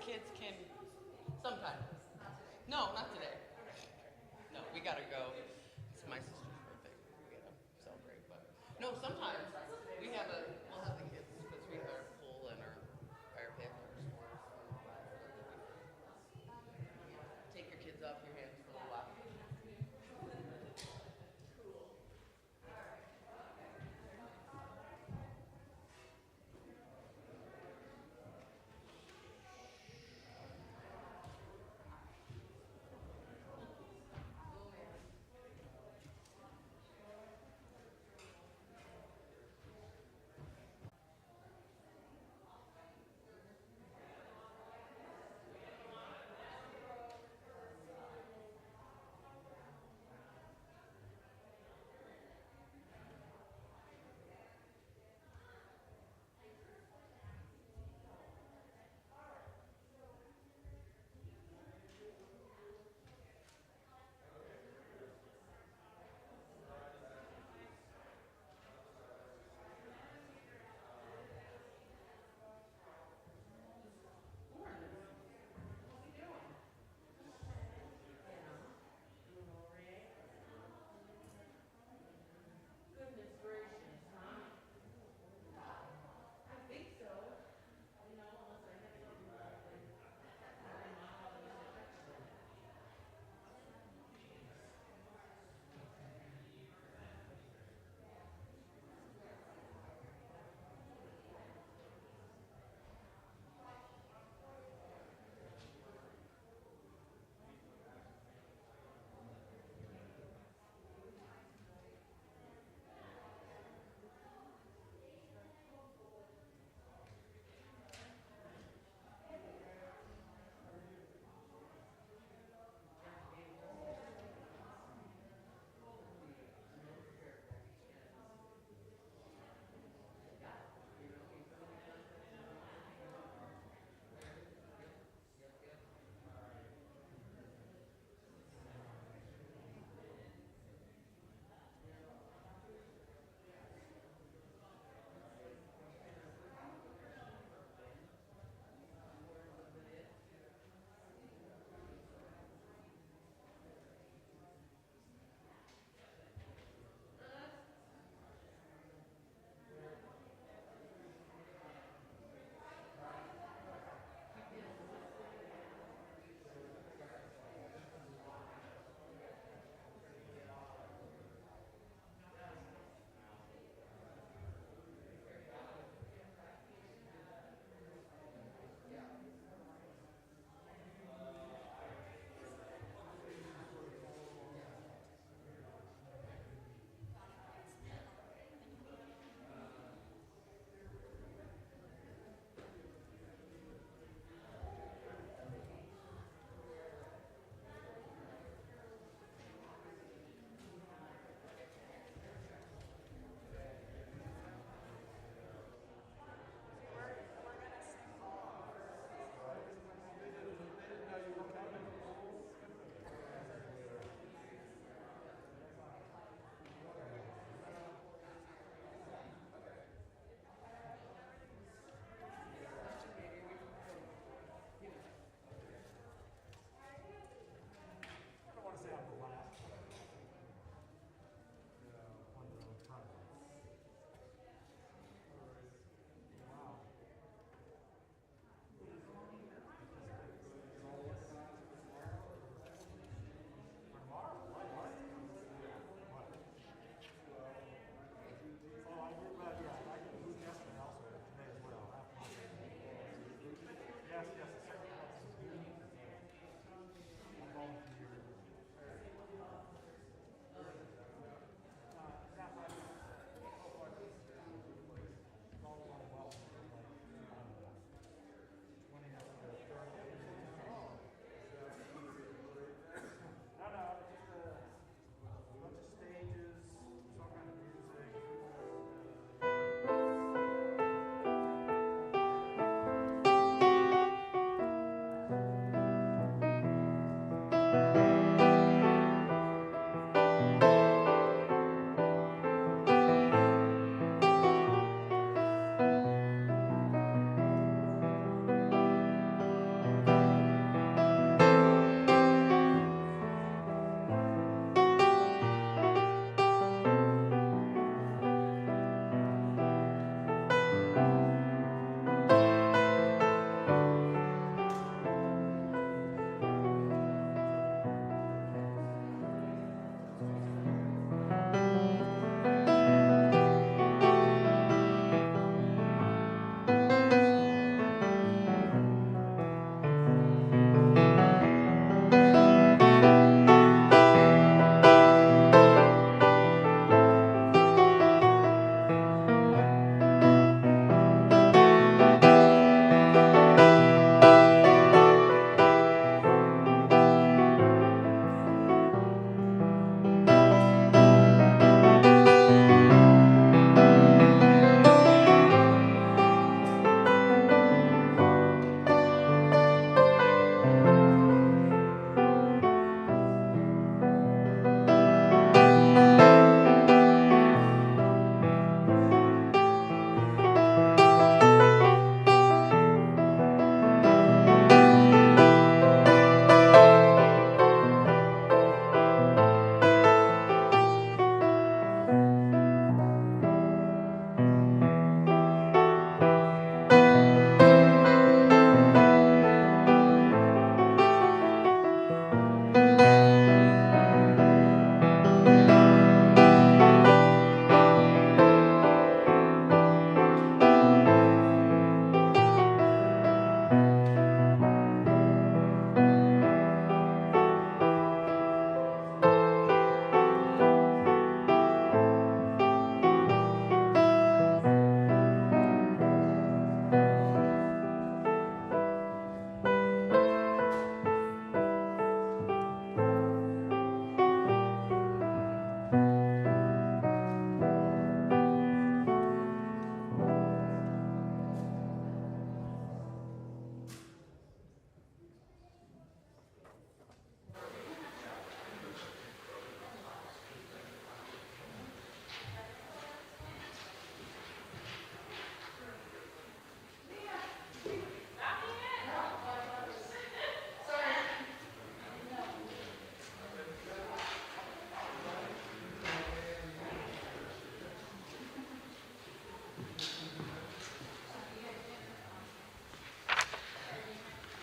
kids can sometimes. No, not today. No, we gotta go. It's my sister's birthday. We gotta celebrate. But no, sometimes we'll have the kids because we have our pool and our fire pit and our s'mores and all that. Take your kids off your hands for a little while.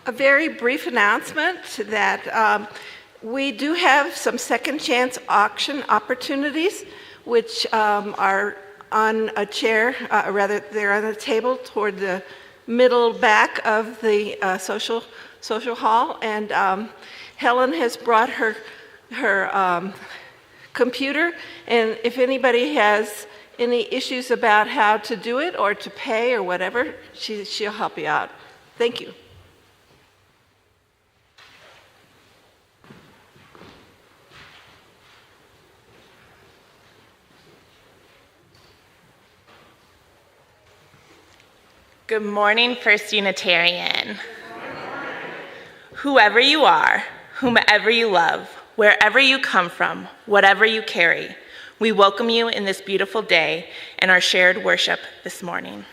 A very brief announcement that we do have some second chance auction opportunities, which are on a chair, rather they're on a table toward the middle back of the social hall. And Helen has brought her computer, and if anybody has any issues about how to do it or to pay or whatever, she'll help you out. Thank you. Good morning, First Unitarian. Whoever you are, whomever you love, wherever you come from, whatever you carry, we welcome you in this beautiful day and our shared worship this morning.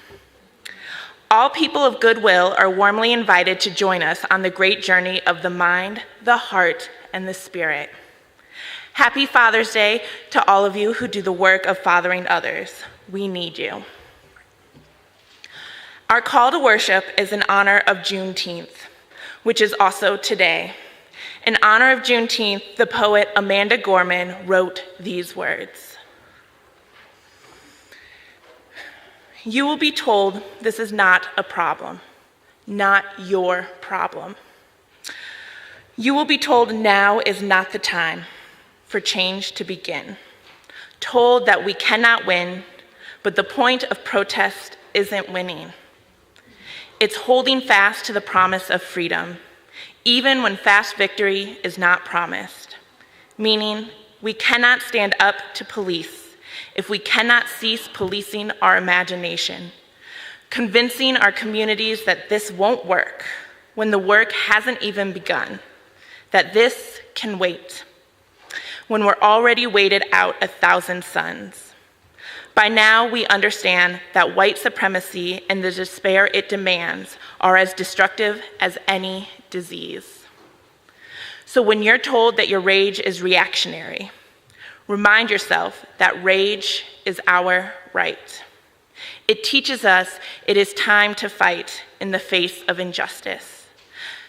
All people of goodwill are warmly invited to join us on the great journey of the mind, the heart, and the spirit. Happy Father's Day to all of you who do the work of fathering others. We need you. Our call to worship is in honor of Juneteenth, which is also today. In honor of Juneteenth, the poet Amanda Gorman wrote these words. You will be told this is not a problem, not your problem. You will be told now is not the time for change to begin. Told that we cannot win, but the point of protest isn't winning. It's holding fast to the promise of freedom, even when fast victory is not promised. Meaning, we cannot stand up to police if we cannot cease policing our imagination, convincing our communities that this won't work when the work hasn't even begun, that this can wait, when we're already waited out 1,000 suns. By now, we understand that white supremacy and the despair it demands are as destructive as any disease. So when you're told that your rage is reactionary, remind yourself that rage is our right. It teaches us it is time to fight in the face of injustice.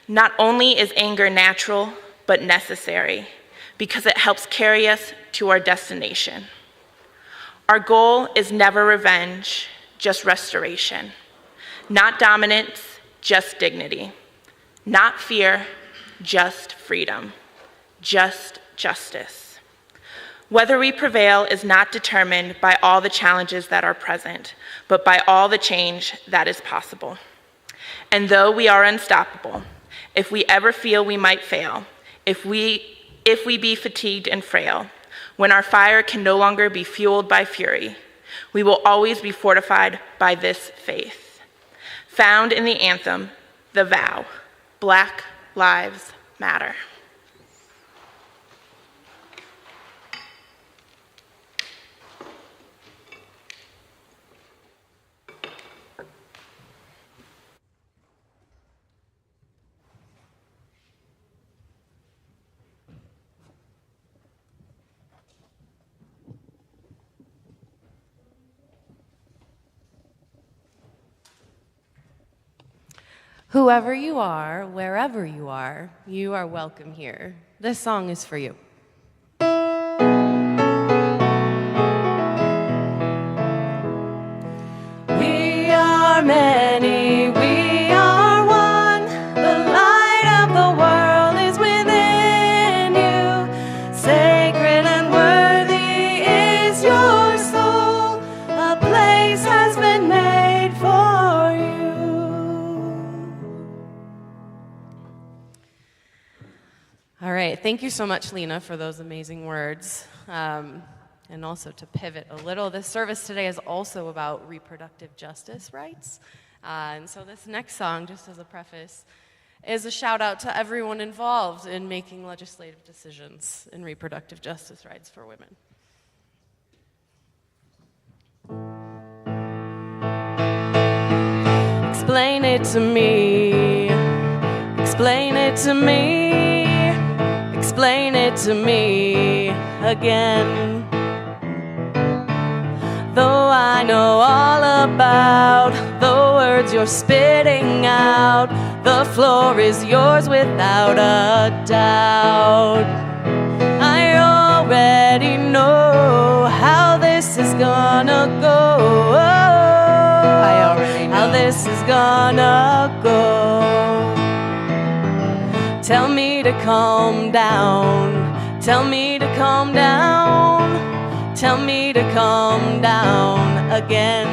Not only is anger natural, but necessary, because it helps carry us to our destination. Our goal is never revenge, just restoration. Not dominance, just dignity. Not fear, just freedom. Just justice. Whether we prevail is not determined by all the challenges that are present, but by all the change that is possible. And though we are unstoppable, if we ever feel we might fail, if we be fatigued and frail, when our fire can no longer be fueled by fury, we will always be fortified by this faith. Found in the anthem, the vow, Black Lives Matter. Whoever you are, wherever you are welcome here. This song is for you. We are many, we are one. The light of the world is within you. Sacred and worthy is your soul. A place has been made for you. All right, thank you so much, Lena, for those amazing words. And also to pivot a little, this service today is also about reproductive justice rights. And so this next song, just as a preface, is a shout out to everyone involved in making legislative decisions in reproductive justice rights for women. Explain it to me. Explain it to me. Explain it to me again. Though I know all about the words you're spitting out, The floor is yours without a doubt. I already know how this is gonna go. I already know how this is gonna go. Tell me to calm down. Tell me to calm down. Tell me to calm down again.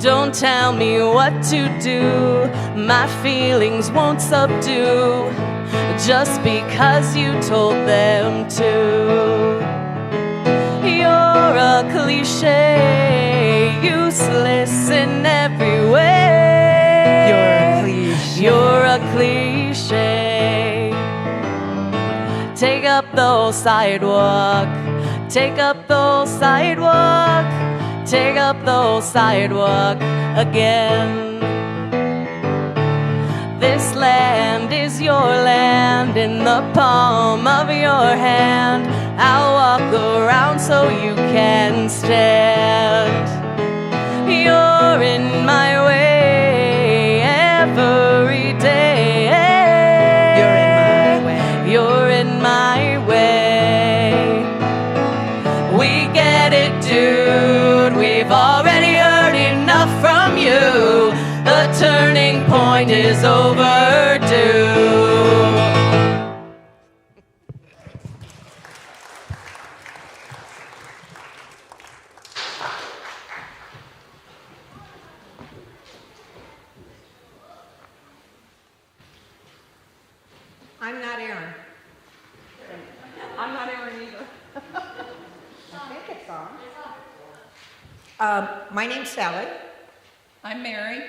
Don't tell me what to do. My feelings won't subdue just because you told them to. You're a cliche, useless in every way. You're a cliche. Take up the whole sidewalk. Take up the whole sidewalk. Take up the whole sidewalk again. This land is your land in the palm of your hand. I'll walk around so you can stand. You're in my way every day. You're in my way. We get it, dude. We've already heard enough from you. The turning point is overdue. I'm not Aaron. I'm not Aaron either. I think it's on. My name's Sally, I'm Mary.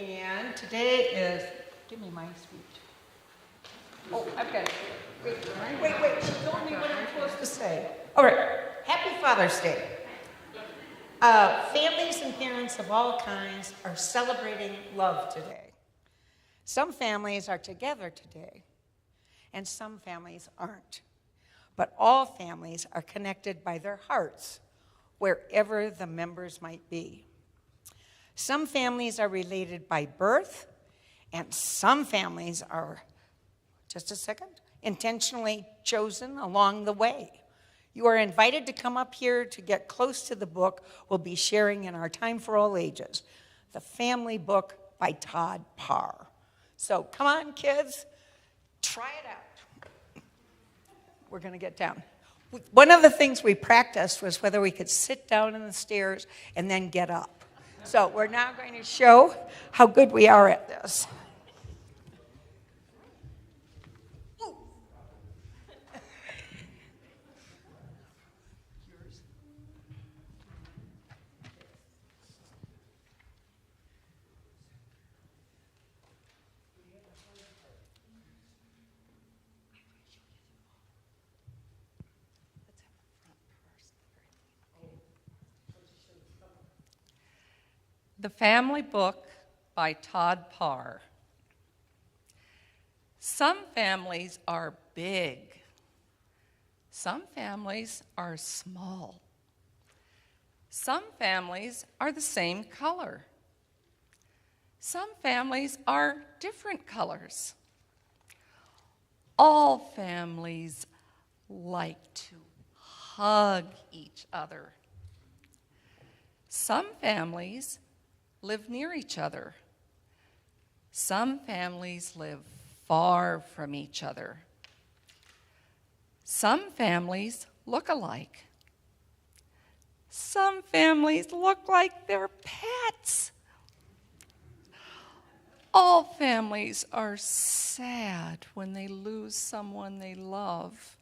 and today is, give me my speech. Oh, I've got it. Wait, she told me what I'm supposed to say. All right, happy Father's Day. Families and parents of all kinds are celebrating love today. Some families are together today, and some families aren't. But all families are connected by their hearts, wherever the members might be. Some families are related by birth, and some families are, just a second, intentionally chosen along the way. You are invited to come up here to get close to the book we'll be sharing in our Time for All Ages, The Family Book by Todd Parr. So come on, kids, try it out. We're going to get down. One of the things we practiced was whether we could sit down in the stairs and then get up. So we're now going to show how good we are at this. The Family Book by Todd Parr. Some families are big. Some families are small. Some families are the same color. Some families are different colors. All families like to hug each other. Some families live near each other. Some families live far from each other. Some families look alike. Some families look like they're pets. All families are sad when they lose someone they love.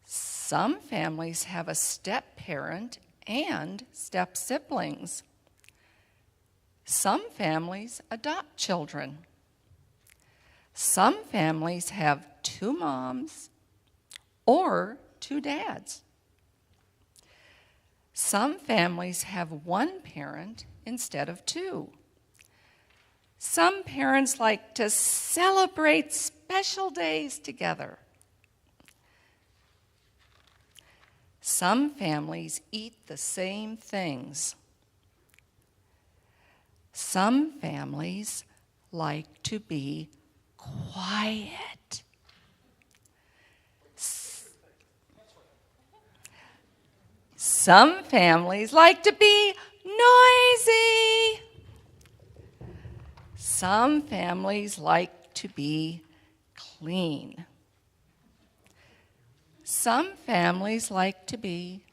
Some families have a step-parent and step-siblings. Some families adopt children. Some families have two moms or two dads. Some families have one parent instead of two. Some parents like to celebrate special days together. Some families eat the same things. Some families like to be quiet. Some families like to be noisy. Some families like to be clean. Some families like to be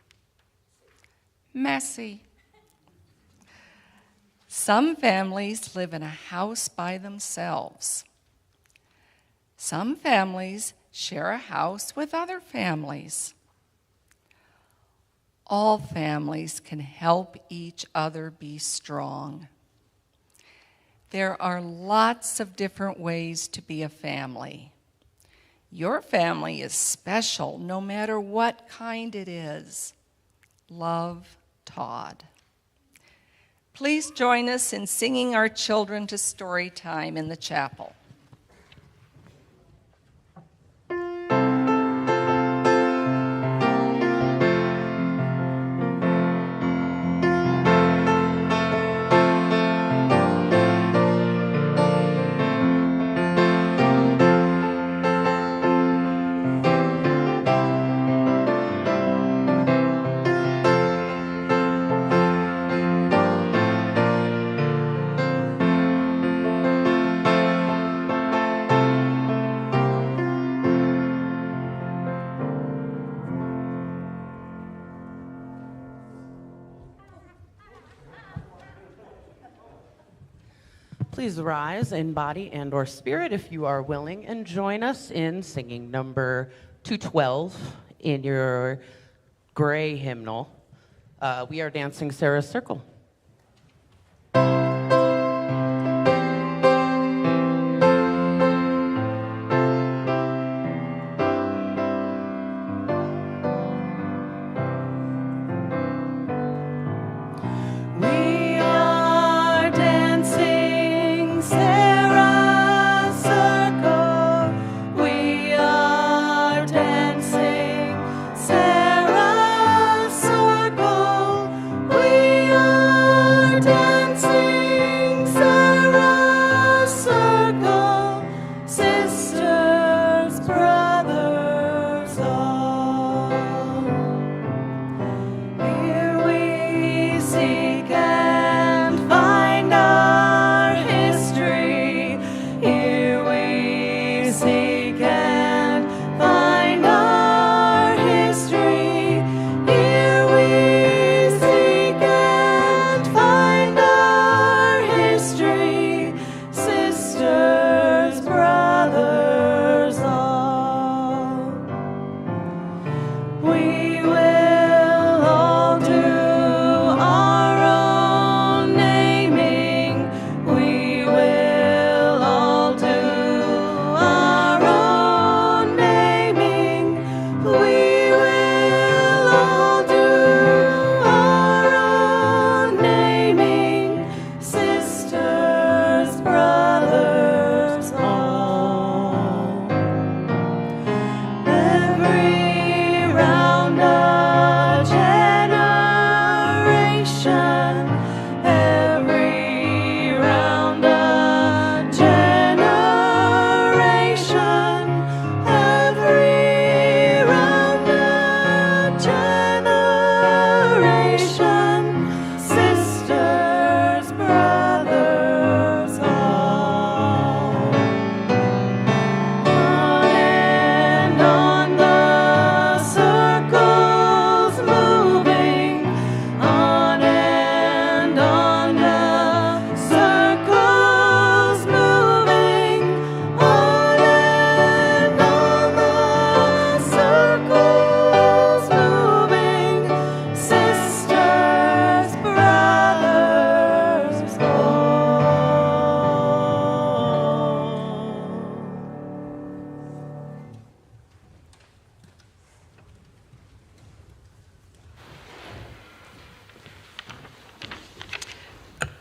messy. Some families live in a house by themselves. Some families share a house with other families. All families can help each other be strong. There are lots of different ways to be a family. Your family is special no matter what kind it is. Love, Todd. Please join us in singing our children to story time in the chapel. Please rise in body and or spirit if you are willing and join us in singing number 212 in your gray hymnal. We are dancing Sarah's Circle.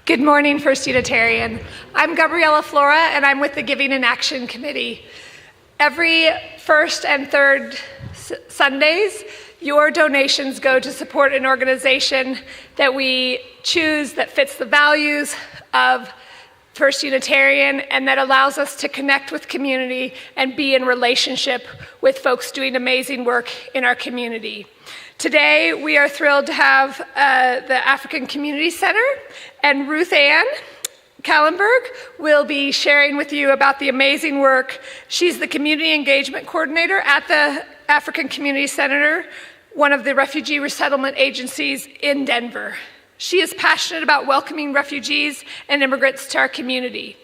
Good morning, First Unitarian. I'm Gabriella Flora, and I'm with the Giving in Action Committee. Every first and third Sundays, your donations go to support an organization that we choose that fits the values of First Unitarian, and that allows us to connect with community and be in relationship with folks doing amazing work in our community. Today, we are thrilled to have the African Community Center, and Ruth Ann Kallenberg will be sharing with you about the amazing work. She's the Community Engagement Coordinator at the African Community Center, one of the refugee resettlement agencies in Denver. She is passionate about welcoming refugees and immigrants to our community.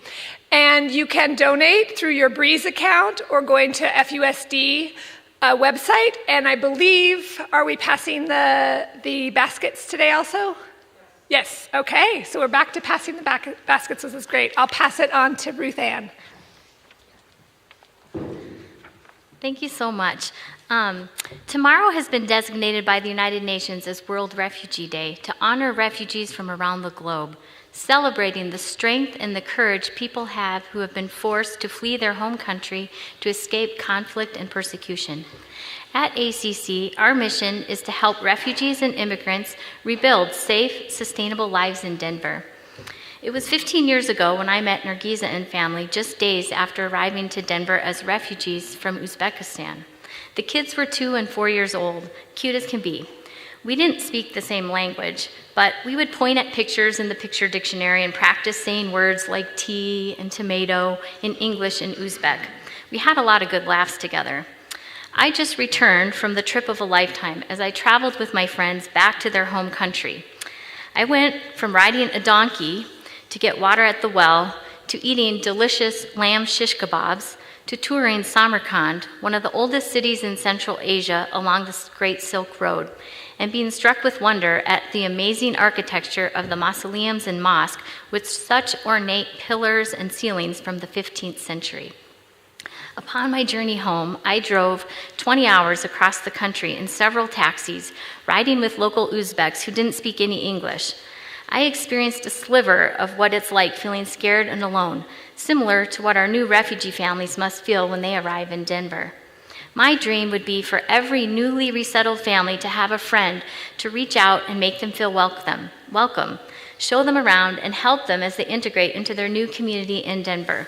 And you can donate through your Breeze account or going to FUSD website. And I believe, are we passing the baskets today also? Yes, okay. So we're back to passing the baskets. This is great. I'll pass it on to Ruth Ann. Thank you so much. Tomorrow has been designated by the United Nations as World Refugee Day to honor refugees from around the globe, celebrating the strength and the courage people have who have been forced to flee their home country to escape conflict and persecution. At ACC, our mission is to help refugees and immigrants rebuild safe, sustainable lives in Denver. It was 15 years ago when I met Nargiza and family, just days after arriving to Denver as refugees from Uzbekistan. The kids were 2 and 4 years old, cute as can be. We didn't speak the same language, but we would point at pictures in the picture dictionary and practice saying words like tea and tomato in English and Uzbek. We had a lot of good laughs together. I just returned from the trip of a lifetime as I traveled with my friends back to their home country. I went from riding a donkey to get water at the well, to eating delicious lamb shish kebabs, to touring Samarkand, one of the oldest cities in Central Asia along the Great Silk Road, and being struck with wonder at the amazing architecture of the mausoleums and mosque with such ornate pillars and ceilings from the 15th century. Upon my journey home, I drove 20 hours across the country in several taxis, riding with local Uzbeks who didn't speak any English. I experienced a sliver of what it's like feeling scared and alone, similar to what our new refugee families must feel when they arrive in Denver. My dream would be for every newly resettled family to have a friend to reach out and make them feel welcome, show them around, and help them as they integrate into their new community in Denver.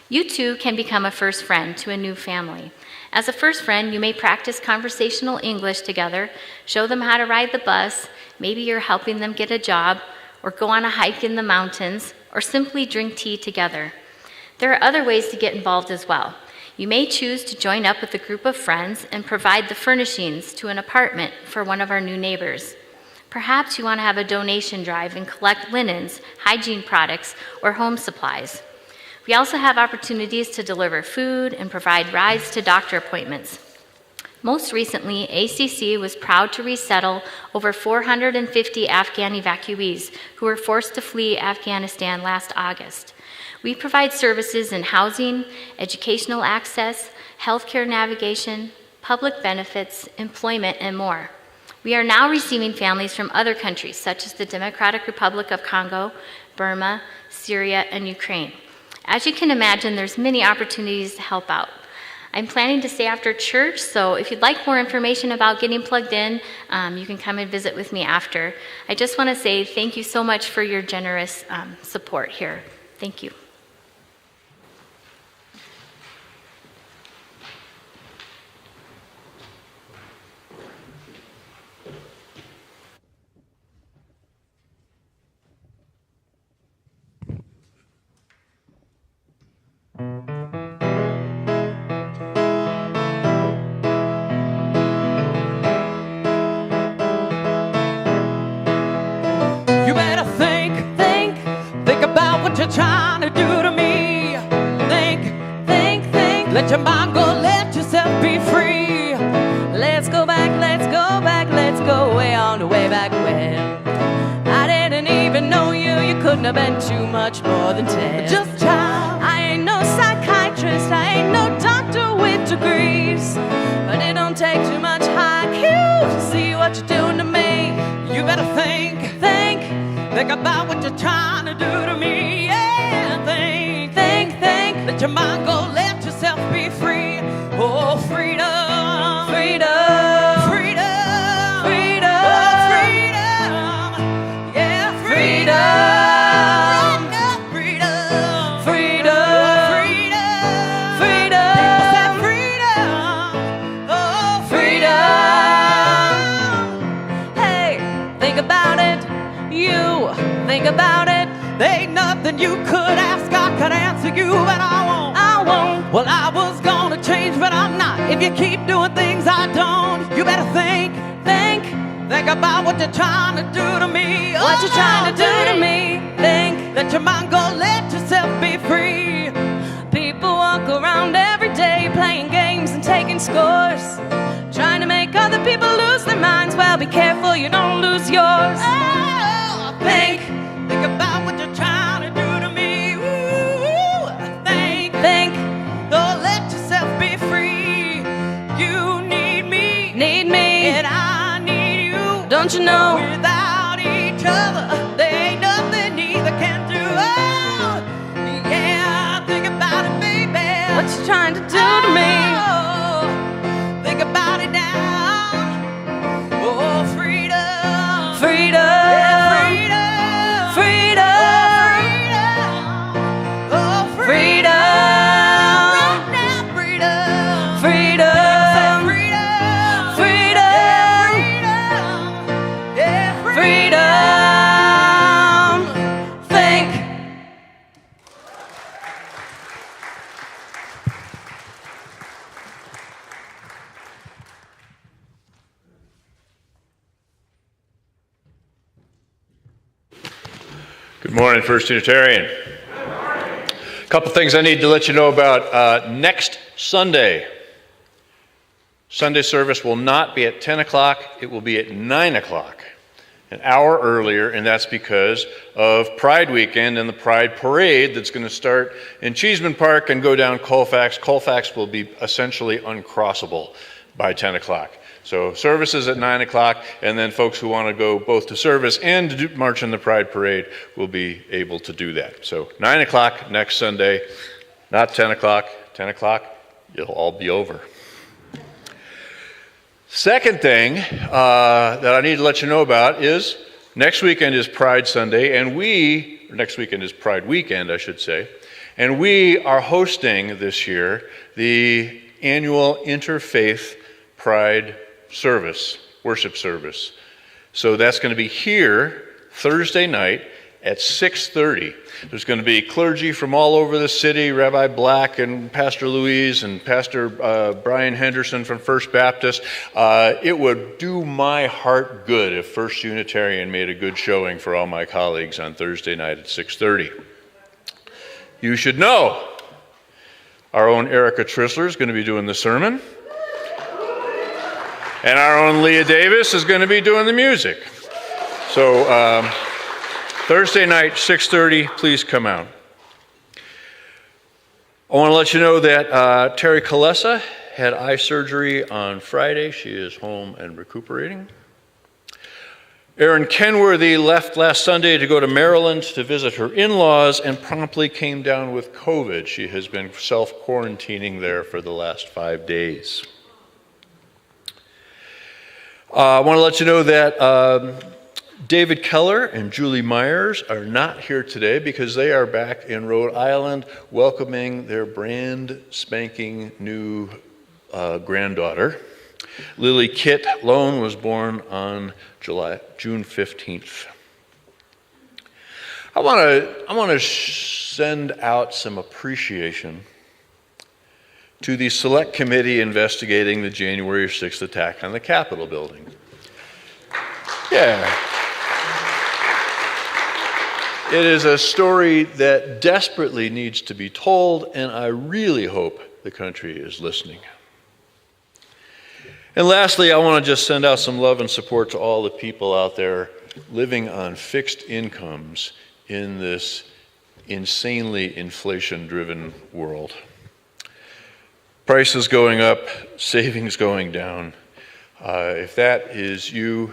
You too can become a first friend to a new family. As a first friend, you may practice conversational English together, show them how to ride the bus, maybe you're helping them get a job, or go on a hike in the mountains, or simply drink tea together. There are other ways to get involved as well. You may choose to join up with a group of friends and provide the furnishings to an apartment for one of our new neighbors. Perhaps you want to have a donation drive and collect linens, hygiene products, or home supplies. We also have opportunities to deliver food and provide rides to doctor appointments. Most recently, ACC was proud to resettle over 450 Afghan evacuees who were forced to flee Afghanistan last August. We provide services in housing, educational access, healthcare navigation, public benefits, employment, and more. We are now receiving families from other countries such as the Democratic Republic of Congo, Burma, Syria, and Ukraine. As you can imagine, there's many opportunities to help out. I'm planning to stay after church, so if you'd like more information about getting plugged in, you can come and visit with me after. I just want to say thank you so much for your generous support here. Thank you. Trying to do to me. Think. Let your mind go, let yourself be free. Let's go back, let's go way on the way back when. I didn't even know you, you couldn't have been too much more than 10. Just a child. I ain't no psychiatrist, I ain't no doctor with degrees, but it don't take too much IQ to see what you're doing to me. You better think about what you're trying to do to me. Yeah, think. Let your mind go, let yourself be free. Oh, freedom. Oh, freedom. Yeah, freedom. think about it. There ain't nothing you could ask, I could answer you, but I won't. Well, I was gonna change, but I'm not. If you keep doing things I don't, you better think about what you're trying to do to me. What you trying to do to me? Think. Let your mind go, let yourself be free. People walk around every day playing games and taking scores, trying to make other people lose their minds. Well, be careful you don't lose yours. Oh, think about what you're trying to do to me. Ooh, think. Oh, let yourself be free. You need me, and I need you. Don't you know? Without each other, there ain't nothing either can do. Oh, yeah, think about it, baby. What you trying to do to me? Oh, think about it now. Oh, freedom. Freedom. Yeah, freedom. Good morning, First Unitarian. A couple things I need to let you know about. Next Sunday, Sunday service will not be at 10 o'clock, it will be at 9 o'clock, an hour earlier, and that's because of Pride Weekend and the Pride Parade that's going to start in Cheeseman Park and go down Colfax. Colfax will be essentially uncrossable by 10 o'clock. So services at 9 o'clock, and then folks who want to go both to service and to march in the Pride Parade will be able to do that. So 9 o'clock next Sunday, not 10 o'clock. 10 o'clock, it'll all be over. Second thing that I need to let you know about is next weekend is Pride Sunday, and next weekend is Pride Weekend, I should say, and we are hosting this year the annual Interfaith Pride worship service. So that's going to be here Thursday night at 6:30. There's going to be clergy from all over the city, Rabbi Black and Pastor Louise and Pastor Brian Henderson from First Baptist. It would do my heart good if First Unitarian made a good showing for all my colleagues on Thursday night at 6:30. You should know our own Erica Trissler is going to be doing the sermon. And our own Leah Davis is going to be doing the music. So Thursday night, 6:30, please come out. I want to let you know that Terry Kalesa had eye surgery on Friday. She is home and recuperating. Erin Kenworthy left last Sunday to go to Maryland to visit her in-laws and promptly came down with COVID. She has been self-quarantining there for the last 5 days. I want to let you know that David Keller and Julie Myers are not here today because they are back in Rhode Island welcoming their brand spanking new granddaughter. Lily Kit Lone was born on June 15th. I want to send out some appreciation to the Select Committee investigating the January 6th attack on the Capitol building. Yeah. It is a story that desperately needs to be told, and I really hope the country is listening. And lastly, I want to just send out some love and support to all the people out there living on fixed incomes in this insanely inflation-driven world. Prices going up, savings going down. If that is you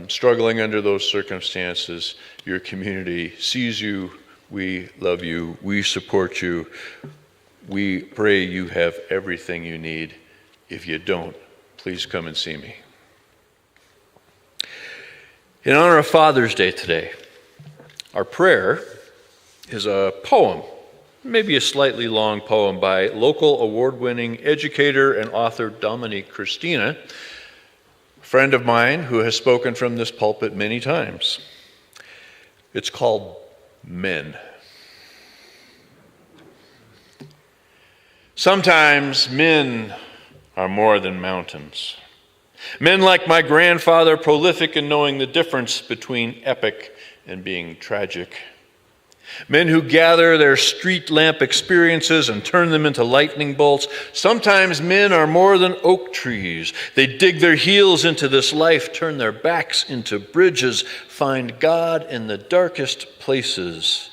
struggling under those circumstances, your community sees you, we love you, we support you, we pray you have everything you need. If you don't, please come and see me. In honor of Father's Day today, our prayer is a poem, maybe a slightly long poem by local award-winning educator and author Dominique Christina, a friend of mine who has spoken from this pulpit many times. It's called men. Sometimes men are more than mountains. Men like my grandfather, prolific in knowing the difference between epic and being tragic. Men who gather their street lamp experiences and turn them into lightning bolts. Sometimes men are more than oak trees. They dig their heels into this life, turn their backs into bridges, find God in the darkest places,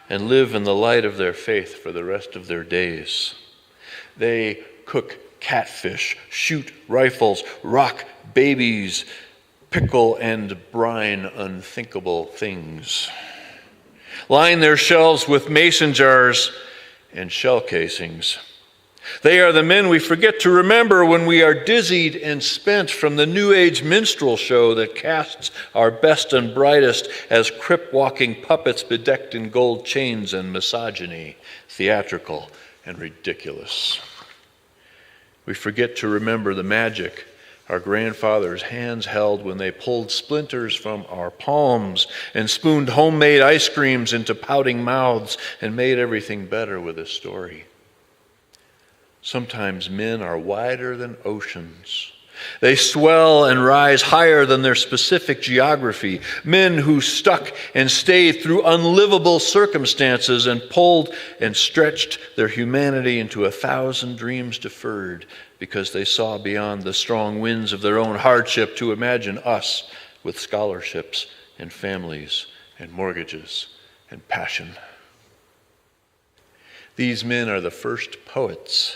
and live in the light of their faith for the rest of their days. They cook catfish, shoot rifles, rock babies, pickle and brine unthinkable things. Line their shelves with mason jars and shell casings. They are the men we forget to remember when we are dizzied and spent from the New Age minstrel show that casts our best and brightest as crip-walking puppets bedecked in gold chains and misogyny, theatrical and ridiculous. We forget to remember the magic our grandfathers' hands held when they pulled splinters from our palms and spooned homemade ice creams into pouting mouths and made everything better with a story. Sometimes men are wider than oceans. They swell and rise higher than their specific geography. Men who stuck and stayed through unlivable circumstances and pulled and stretched their humanity into 1,000 dreams deferred because they saw beyond the strong winds of their own hardship to imagine us with scholarships and families and mortgages and passion. These men are the first poets.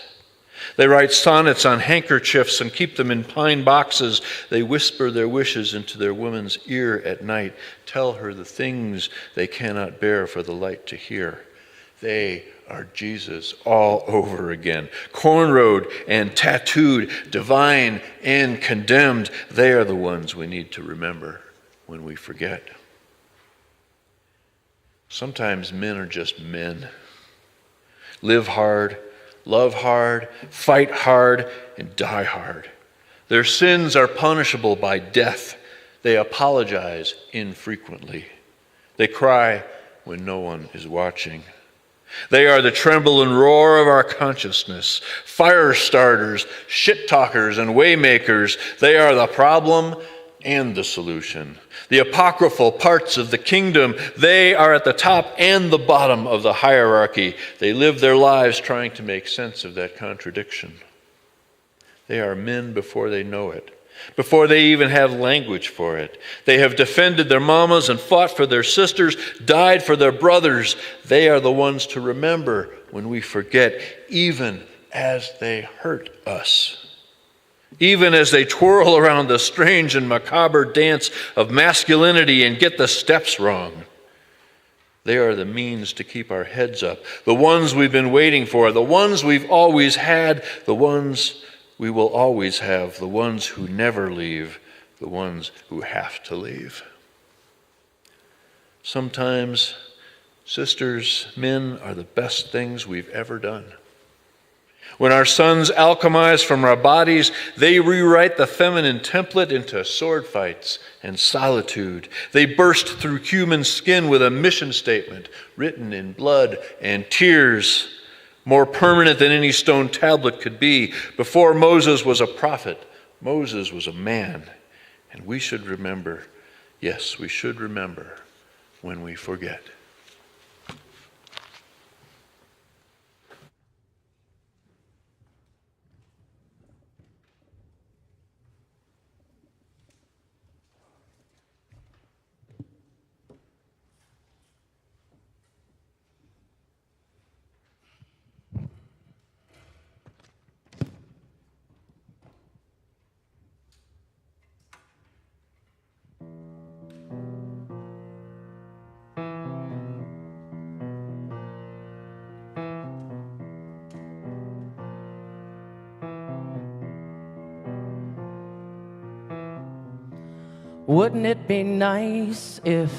They write sonnets on handkerchiefs and keep them in pine boxes. They whisper their wishes into their woman's ear at night, tell her the things they cannot bear for the light to hear. They are Jesus all over again. Cornrowed and tattooed, divine and condemned. They are the ones we need to remember when we forget. Sometimes men are just men. Live hard, love hard, fight hard, and die hard. Their sins are punishable by death. They apologize infrequently. They cry when no one is watching. They are the tremble and roar of our consciousness, fire starters, shit talkers, and waymakers. They are the problem and the solution. The apocryphal parts of the kingdom, they are at the top and the bottom of the hierarchy. They live their lives trying to make sense of that contradiction. They are men before they know it, before they even have language for it. They have defended their mamas and fought for their sisters, died for their brothers. They are the ones to remember when we forget, even as they hurt us. Even as they twirl around the strange and macabre dance of masculinity and get the steps wrong. They are the means to keep our heads up, the ones we've been waiting for, the ones we've always had, the ones we will always have, the ones who never leave, the ones who have to leave. Sometimes, sisters, men are the best things we've ever done. When our sons alchemize from our bodies, they rewrite the feminine template into sword fights and solitude. They burst through human skin with a mission statement written in blood and tears, more permanent than any stone tablet could be. Before Moses was a prophet, Moses was a man. And we should remember, yes, we should remember when we forget. Wouldn't it be nice if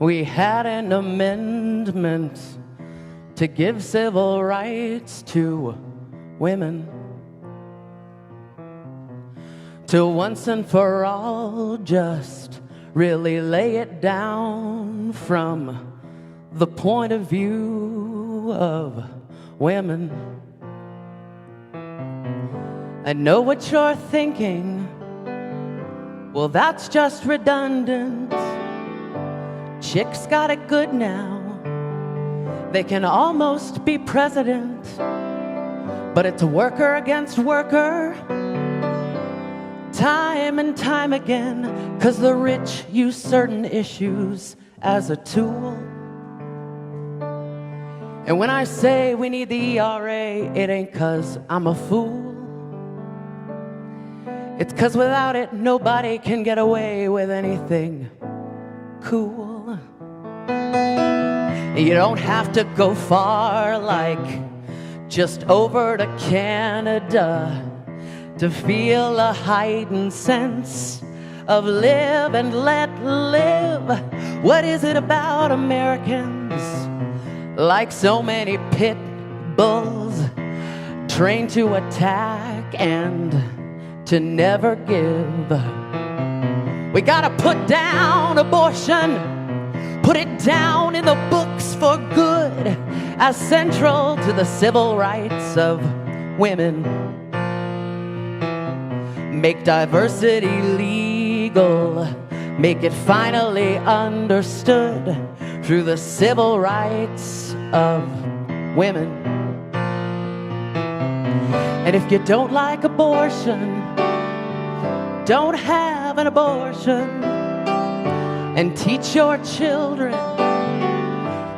we had an amendment to give civil rights to women? To once and for all just really lay it down from the point of view of women. I know what you're thinking. Well, that's just redundant. Chicks got it good now. They can almost be president. But it's worker against worker, time and time again, 'cause the rich use certain issues as a tool. And when I say we need the ERA, it ain't 'cause I'm a fool. It's 'cause without it, nobody can get away with anything cool. You don't have to go far, like just over to Canada, to feel a heightened sense of live and let live. What is it about Americans, like so many pit bulls, trained to attack and to never give? We gotta put down abortion, put it down in the books for good, as central to the civil rights of women. Make diversity legal, make it finally understood through the civil rights of women. And if you don't like abortion, don't have an abortion, and teach your children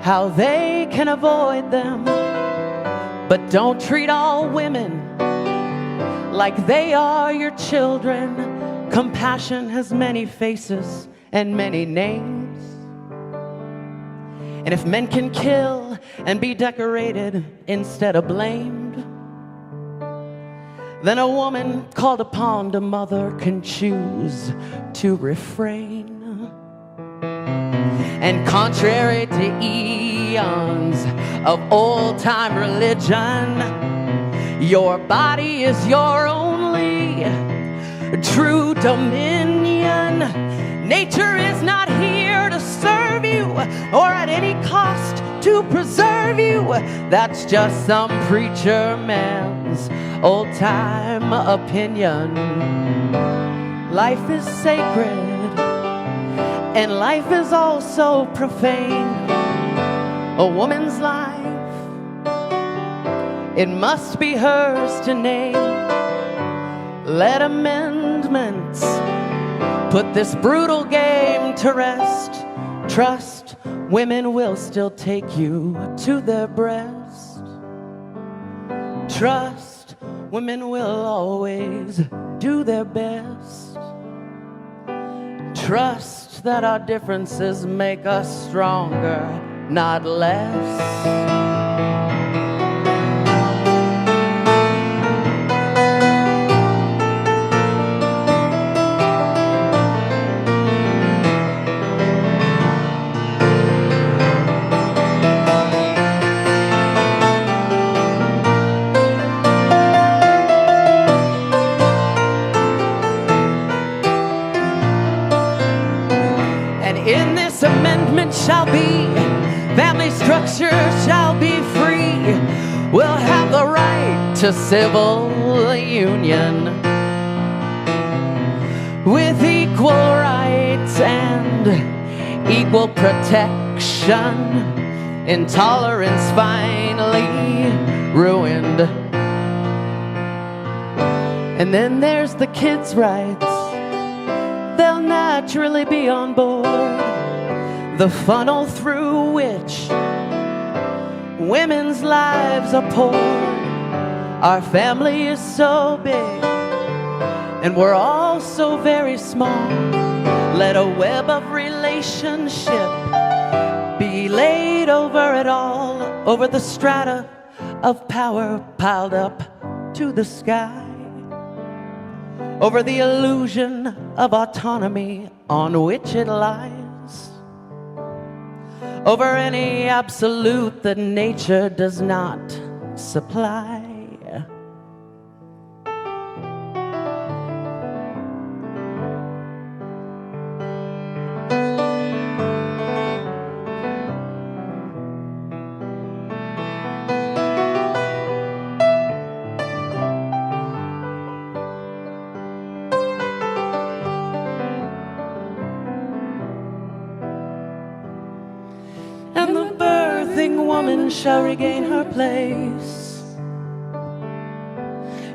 how they can avoid them. But don't treat all women like they are your children. Compassion has many faces and many names. And if men can kill and be decorated instead of blamed, then a woman called upon to mother can choose to refrain. And contrary to eons of old-time religion, your body is your only true dominion. Nature is not here to serve you or at any cost to preserve you. That's just some preacher man's old-time opinion. Life is sacred, and life is also profane. A woman's life, it must be hers to name. Let amendments put this brutal game to rest. Trust, women will still take you to their breast. Trust, women will always do their best. Trust that our differences make us stronger, not less. In this amendment shall be, family structure shall be free. We'll have the right to civil union with equal rights and equal protection. Intolerance finally ruined. And then there's the kids' rights. They'll naturally be on board, the funnel through which women's lives are poured. Our family is so big, and we're all so very small. Let a web of relationship be laid over it all, over the strata of power piled up to the sky, over the illusion of autonomy on which it lies, over any absolute that nature does not supply. woman shall regain her place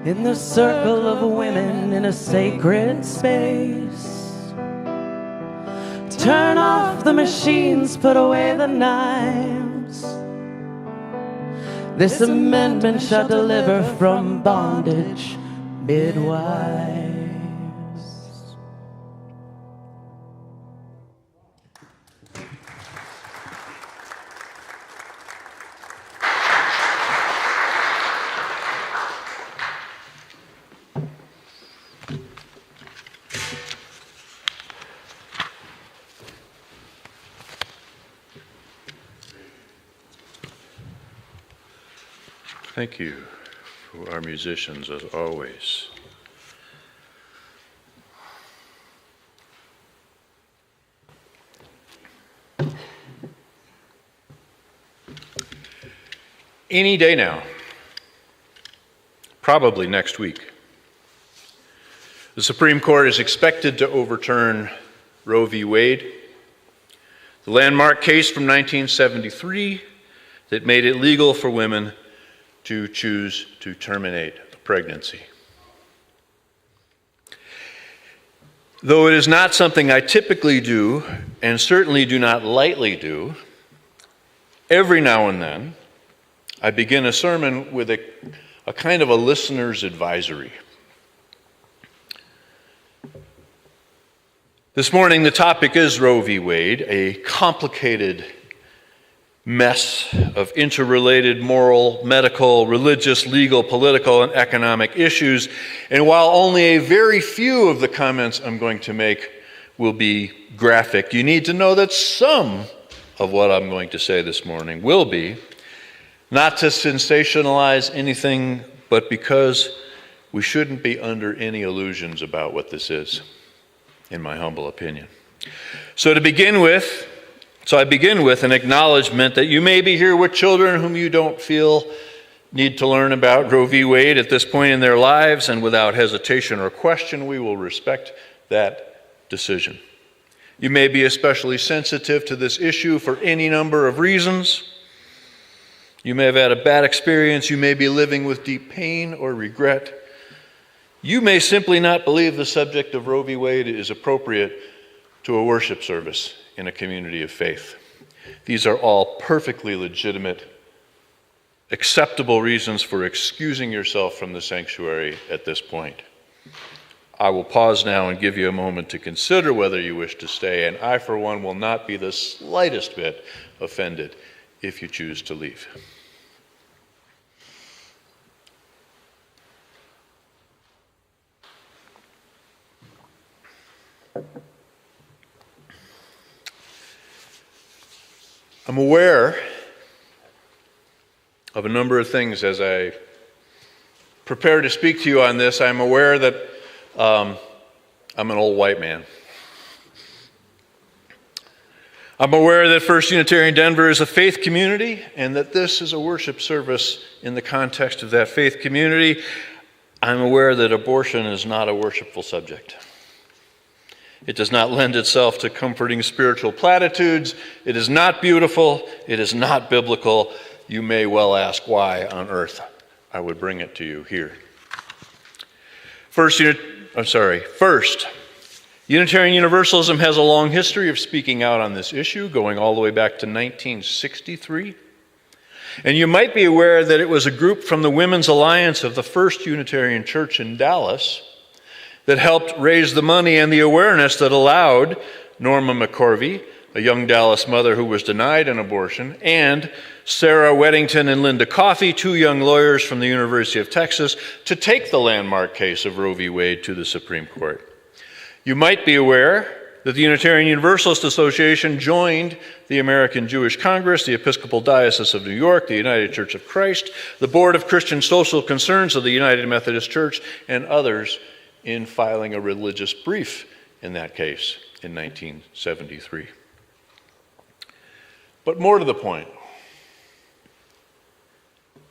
in the circle of women in a sacred space. Turn off the machines, put away the knives. This amendment shall deliver from bondage midwives. Thank you for our musicians, as always. Any day now, probably next week, the Supreme Court is expected to overturn Roe v. Wade, the landmark case from 1973 that made it legal for women to choose to terminate a pregnancy. Though it is not something I typically do, and certainly do not lightly do, every now and then I begin a sermon with a kind of a listener's advisory. This morning the topic is Roe v. Wade, a complicated mess of interrelated moral, medical, religious, legal, political, and economic issues. And while only a very few of the comments I'm going to make will be graphic, you need to know that some of what I'm going to say this morning will be, not to sensationalize anything, but because we shouldn't be under any illusions about what this is, in my humble opinion. So I begin with an acknowledgement that you may be here with children whom you don't feel need to learn about Roe v. Wade at this point in their lives, and without hesitation or question, we will respect that decision. You may be especially sensitive to this issue for any number of reasons. You may have had a bad experience. You may be living with deep pain or regret. You may simply not believe the subject of Roe v. Wade is appropriate to a worship service in a community of faith. These are all perfectly legitimate, acceptable reasons for excusing yourself from the sanctuary at this point. I will pause now and give you a moment to consider whether you wish to stay, and I, for one, will not be the slightest bit offended if you choose to leave. I'm aware of a number of things as I prepare to speak to you on this. I'm aware that I'm an old white man. I'm aware that First Unitarian Denver is a faith community and that this is a worship service in the context of that faith community. I'm aware that abortion is not a worshipful subject. It does not lend itself to comforting spiritual platitudes. It is not beautiful. It is not biblical. You may well ask why on earth I would bring it to you here. First, Unitarian Universalism has a long history of speaking out on this issue, going all the way back to 1963. And you might be aware that it was a group from the Women's Alliance of the First Unitarian Church in Dallas that helped raise the money and the awareness that allowed Norma McCorvey, a young Dallas mother who was denied an abortion, and Sarah Weddington and Linda Coffey, two young lawyers from the University of Texas, to take the landmark case of Roe v. Wade to the Supreme Court. You might be aware that the Unitarian Universalist Association joined the American Jewish Congress, the Episcopal Diocese of New York, the United Church of Christ, the Board of Christian Social Concerns of the United Methodist Church, and others in filing a religious brief in that case in 1973. But more to the point,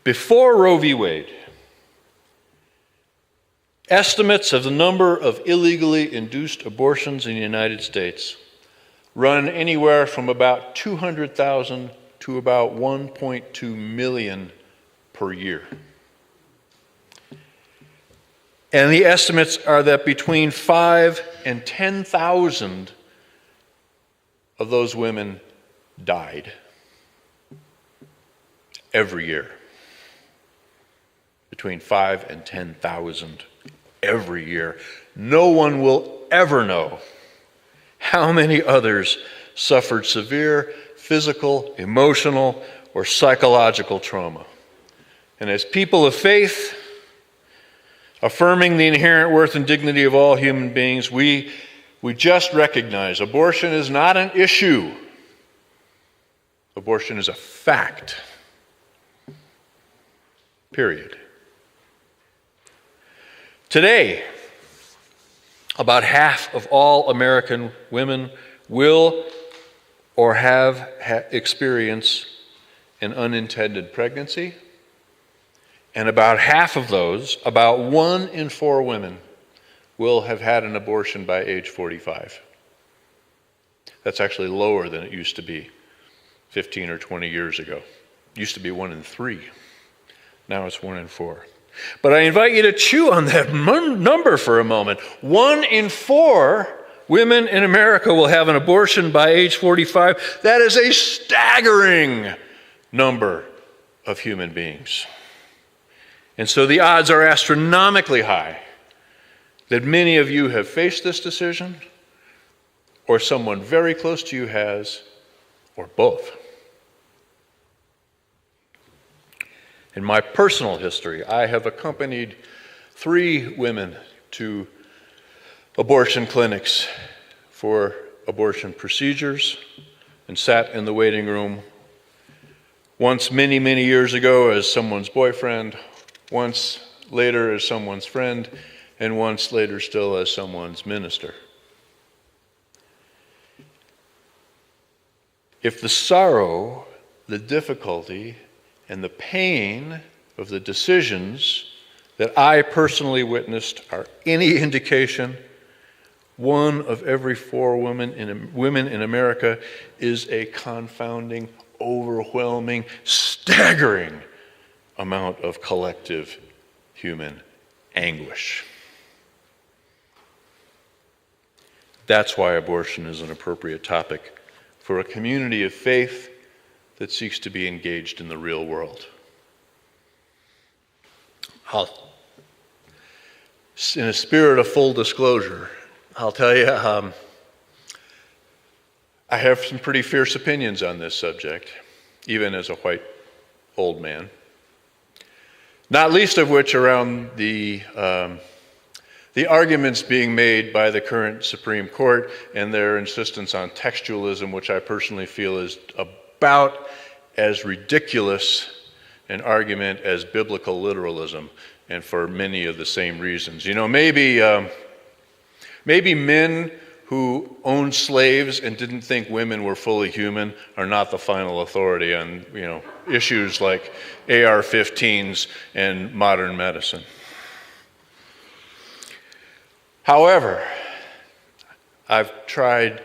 before Roe v. Wade, estimates of the number of illegally induced abortions in the United States run anywhere from about 200,000 to about 1.2 million per year. And the estimates are that between 5,000 and 10,000 of those women died every year. Between 5,000 and 10,000 every year. No one will ever know how many others suffered severe physical, emotional, or psychological trauma. And as people of faith, affirming the inherent worth and dignity of all human beings, we just recognize abortion is not an issue. Abortion is a fact. Period. Today, about half of all American women will or have experienced an unintended pregnancy, and about half of those, about 1 in 4 women, will have had an abortion by age 45. That's actually lower than it used to be 15 or 20 years ago. It used to be 1 in 3. Now it's 1 in 4. But I invite you to chew on that number for a moment. 1 in 4 women in America will have an abortion by age 45. That is a staggering number of human beings. And so the odds are astronomically high that many of you have faced this decision, or someone very close to you has, or both. In my personal history, I have accompanied 3 women to abortion clinics for abortion procedures and sat in the waiting room once many, many years ago as someone's boyfriend, once later as someone's friend, and once later still as someone's minister. If the sorrow, the difficulty, and the pain of the decisions that I personally witnessed are any indication, 1 of every 4 women in America is a confounding, overwhelming, staggering amount of collective human anguish. That's why abortion is an appropriate topic for a community of faith that seeks to be engaged in the real world. In a spirit of full disclosure, I'll tell you, I have some pretty fierce opinions on this subject, even as a white old man. Not least of which around the arguments being made by the current Supreme Court and their insistence on textualism, which I personally feel is about as ridiculous an argument as biblical literalism, and for many of the same reasons. You know, maybe men who owned slaves and didn't think women were fully human are not the final authority on, issues like AR-15s and modern medicine. However, I've tried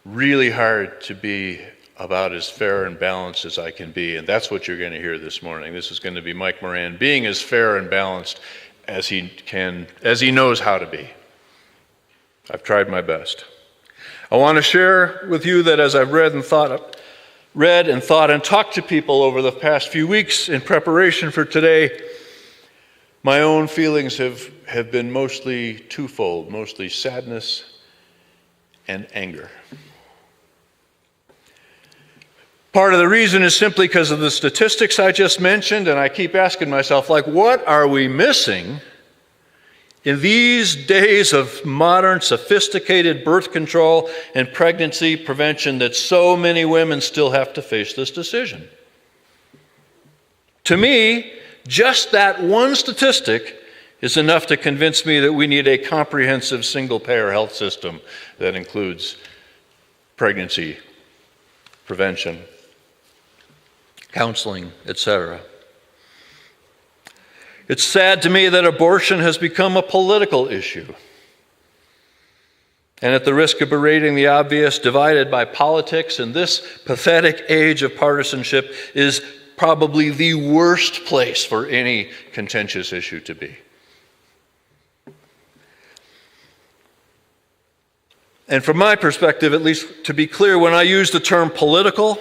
really hard to be about as fair and balanced as I can be, and that's what you're going to hear this morning. This is going to be Mike Moran being as fair and balanced as he knows how to be. I've tried my best. I want to share with you that as I've read and thought and talked to people over the past few weeks in preparation for today, my own feelings have been mostly twofold, mostly sadness and anger. Part of the reason is simply because of the statistics I just mentioned, and I keep asking myself, what are we missing in these days of modern, sophisticated birth control and pregnancy prevention that so many women still have to face this decision? To me, just that one statistic is enough to convince me that we need a comprehensive single-payer health system that includes pregnancy prevention, counseling, etc. It's sad to me that abortion has become a political issue. and at the risk of berating the obvious, divided by politics in this pathetic age of partisanship is probably the worst place for any contentious issue to be. And from my perspective, at least to be clear, when I use the term political,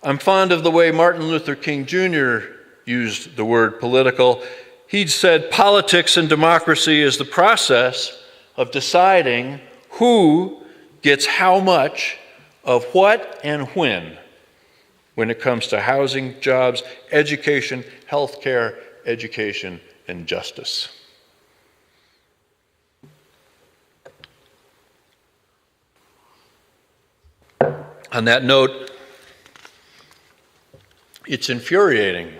I'm fond of the way Martin Luther King Jr. used the word political. He said, politics and democracy is the process of deciding who gets how much of what and when it comes to housing, jobs, education, healthcare, education, and justice. On that note, it's infuriating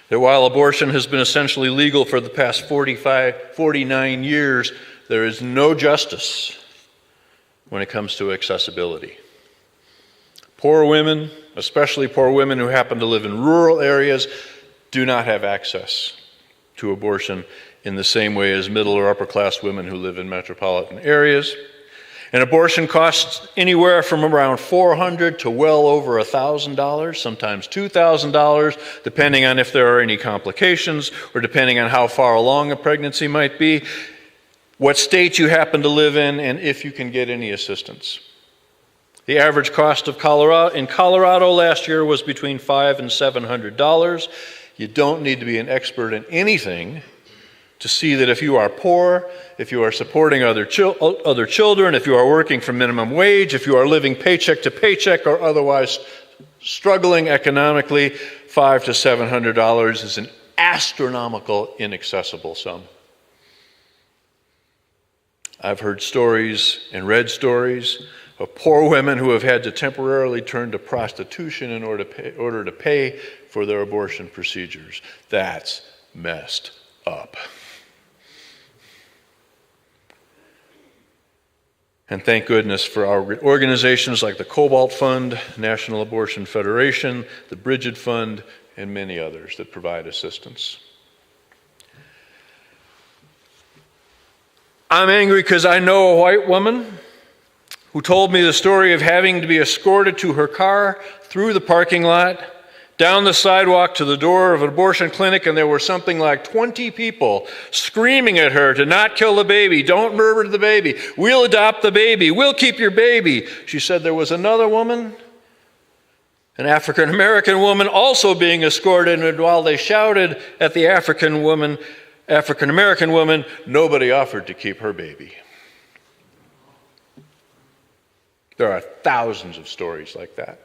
that while abortion has been essentially legal for the past 49 years, there is no justice when it comes to accessibility. Poor women, especially poor women who happen to live in rural areas, do not have access to abortion in the same way as middle or upper class women who live in metropolitan areas. And abortion costs anywhere from around $400 to well over $1,000, sometimes $2,000, depending on if there are any complications or depending on how far along a pregnancy might be, what state you happen to live in, and if you can get any assistance. The average cost in Colorado last year was between $500 and $700. You don't need to be an expert in anything to see that if you are poor, if you are supporting other children, if you are working for minimum wage, if you are living paycheck to paycheck or otherwise struggling economically, $500 to $700 is an astronomical, inaccessible sum. I've heard stories and read stories of poor women who have had to temporarily turn to prostitution in order to pay for their abortion procedures. That's messed up. And thank goodness for our organizations like the Cobalt Fund, National Abortion Federation, the Bridget Fund, and many others that provide assistance. I'm angry because I know a white woman who told me the story of having to be escorted to her car through the parking lot, down the sidewalk to the door of an abortion clinic, and there were something like 20 people screaming at her to not kill the baby, don't murder the baby, we'll adopt the baby, we'll keep your baby. She said there was another woman, an African-American woman, also being escorted, and while they shouted at the African-American woman, nobody offered to keep her baby. There are thousands of stories like that.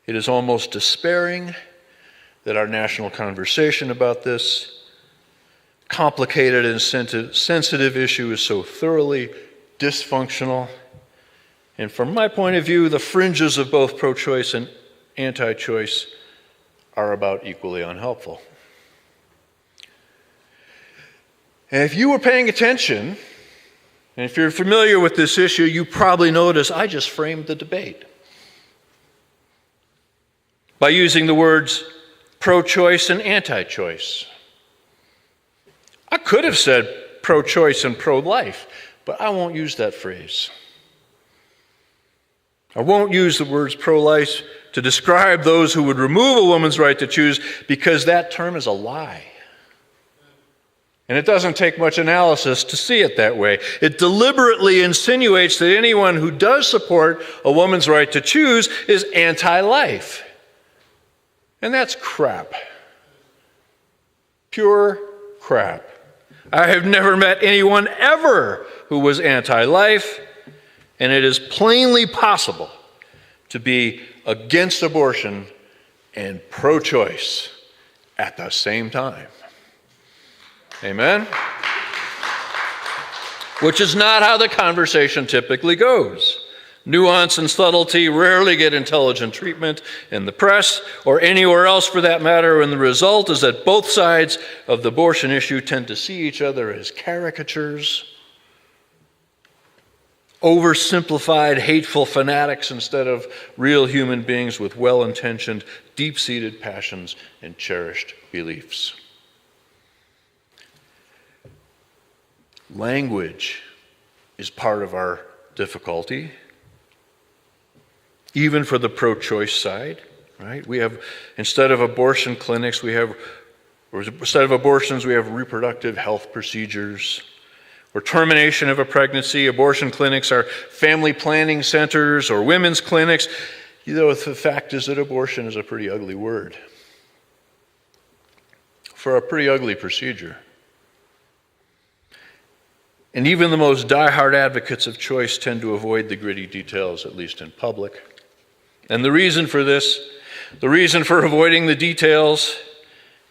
It is almost despairing that our national conversation about this complicated and sensitive issue is so thoroughly dysfunctional. And from my point of view, the fringes of both pro-choice and anti-choice are about equally unhelpful. And if you were paying attention, and if you're familiar with this issue, you probably noticed I just framed the debate by using the words pro-choice and anti-choice. I could have said pro-choice and pro-life, but I won't use that phrase. I won't use the words pro-life to describe those who would remove a woman's right to choose, because that term is a lie. And it doesn't take much analysis to see it that way. It deliberately insinuates that anyone who does support a woman's right to choose is anti-life. And that's crap. Pure crap. I have never met anyone ever who was anti-life, and it is plainly possible to be against abortion and pro-choice at the same time. Amen? Which is not how the conversation typically goes. Nuance and subtlety rarely get intelligent treatment in the press or anywhere else for that matter, and the result is that both sides of the abortion issue tend to see each other as caricatures, oversimplified, hateful fanatics instead of real human beings with well-intentioned, deep-seated passions and cherished beliefs. Language is part of our difficulty, even for the pro-choice side, right? We have, instead of abortion clinics, instead of abortions, we have reproductive health procedures. Or termination of a pregnancy, abortion clinics are family planning centers or women's clinics. You know, the fact is that abortion is a pretty ugly word for a pretty ugly procedure. And even the most diehard advocates of choice tend to avoid the gritty details, at least in public. And the reason for this, the reason for avoiding the details,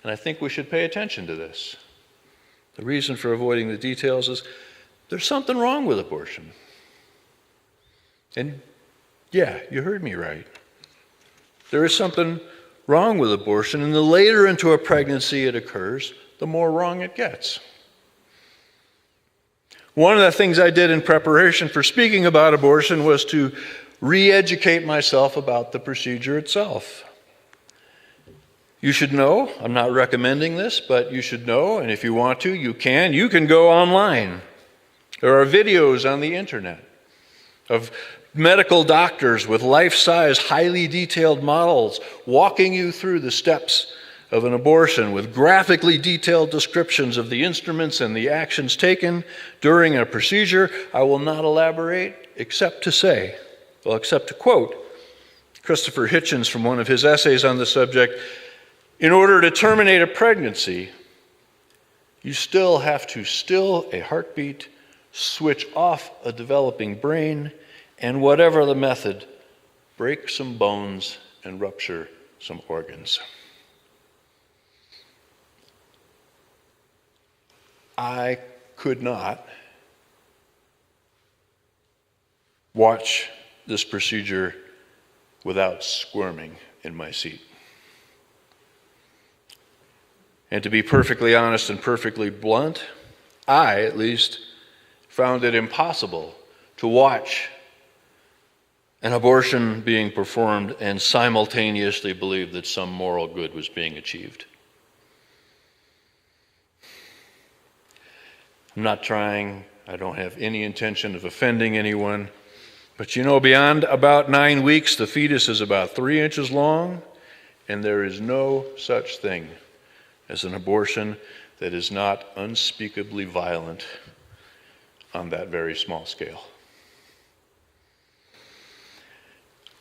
and I think we should pay attention to this, the reason for avoiding the details is there's something wrong with abortion. And yeah, you heard me right. There is something wrong with abortion, and the later into a pregnancy it occurs, the more wrong it gets. One of the things I did in preparation for speaking about abortion was to re-educate myself about the procedure itself. You should know, I'm not recommending this, but you should know, and if you want to, you can go online. There are videos on the internet of medical doctors with life-size, highly detailed models walking you through the steps of an abortion with graphically detailed descriptions of the instruments and the actions taken during a procedure. I will not elaborate except to quote Christopher Hitchens from one of his essays on the subject. In order to terminate a pregnancy, you still have to still a heartbeat, switch off a developing brain, and whatever the method, break some bones and rupture some organs. I could not watch this procedure without squirming in my seat. And to be perfectly honest and perfectly blunt, I, at least, found it impossible to watch an abortion being performed and simultaneously believe that some moral good was being achieved. I'm not trying, I don't have any intention of offending anyone, but you know, beyond about 9 weeks, the fetus is about 3 inches long, and there is no such thing as an abortion that is not unspeakably violent on that very small scale.